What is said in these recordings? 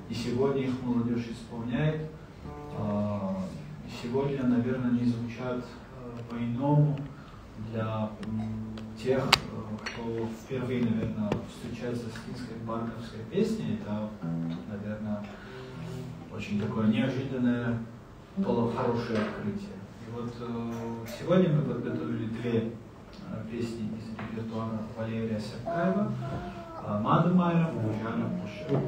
И сегодня их молодежь исполняет. Сегодня, наверное, они звучат по-иному для тех, кто впервые, наверное, встречается с финской барковской песней. Это, наверное, очень такое неожиданное, хорошее открытие. И вот сегодня мы подготовили две песни из репертуара Валерия Сапкаева: «Мада Майрам» и «Жанна Пуша».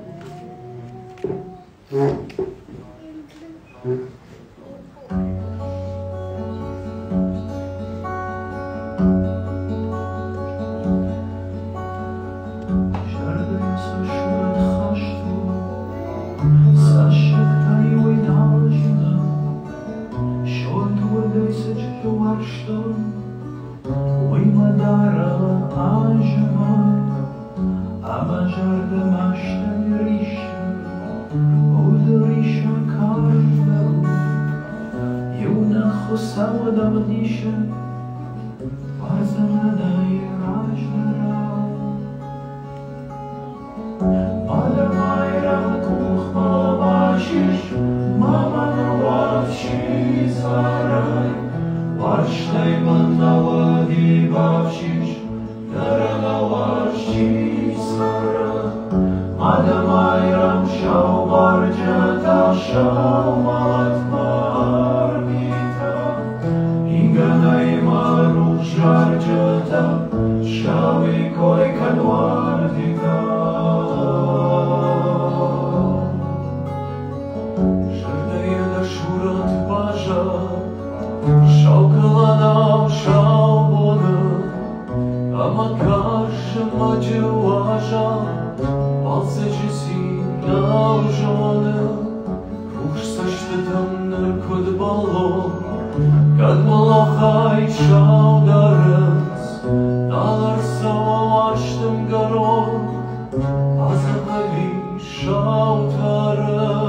Шаутара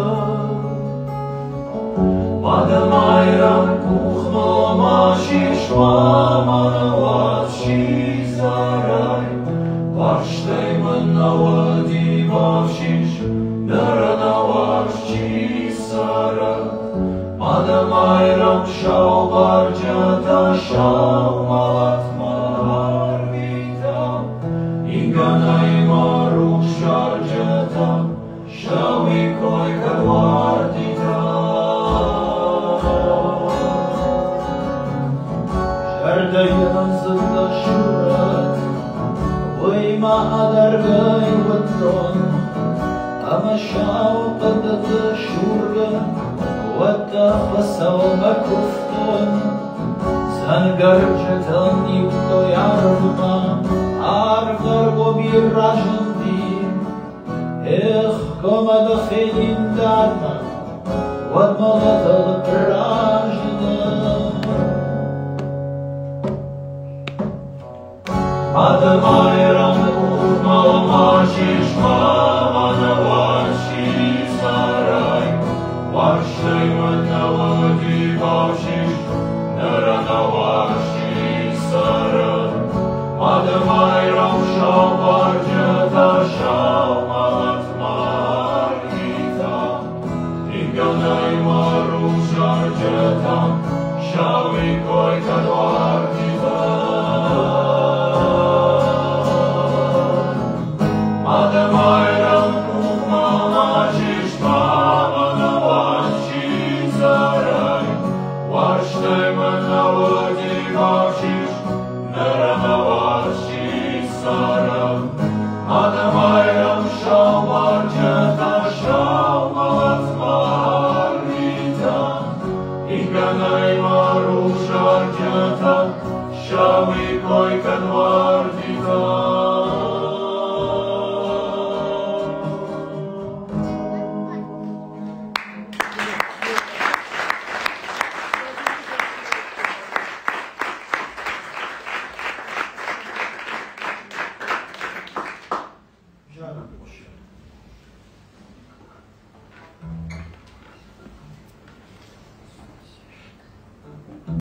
ram kuchmo mashish mama shizarai Vashtei manawadi vashish Naranavashi sara Madamayram shaubarjata shaumalat maharvita Inganai maruch sharjata Shavikoi kadvardita Shardayazanda shurat Vayma adargai vaton Amashau qadata shurga Vata khasau makufton Zangarjatan yukto yarma Argar gobirajandi Ech komada felim dharma Vadmalata prajna Madamayram urmamashish Manavashi sarai Vashtei manavadi vashish Naranavashi sara Madamayram shauvarjata shaumalat maharvita Inganai maruch sharjata Shavikoi kadvardita Madamayram kumamashish Manavashi sarai Vashtei manavadi vashish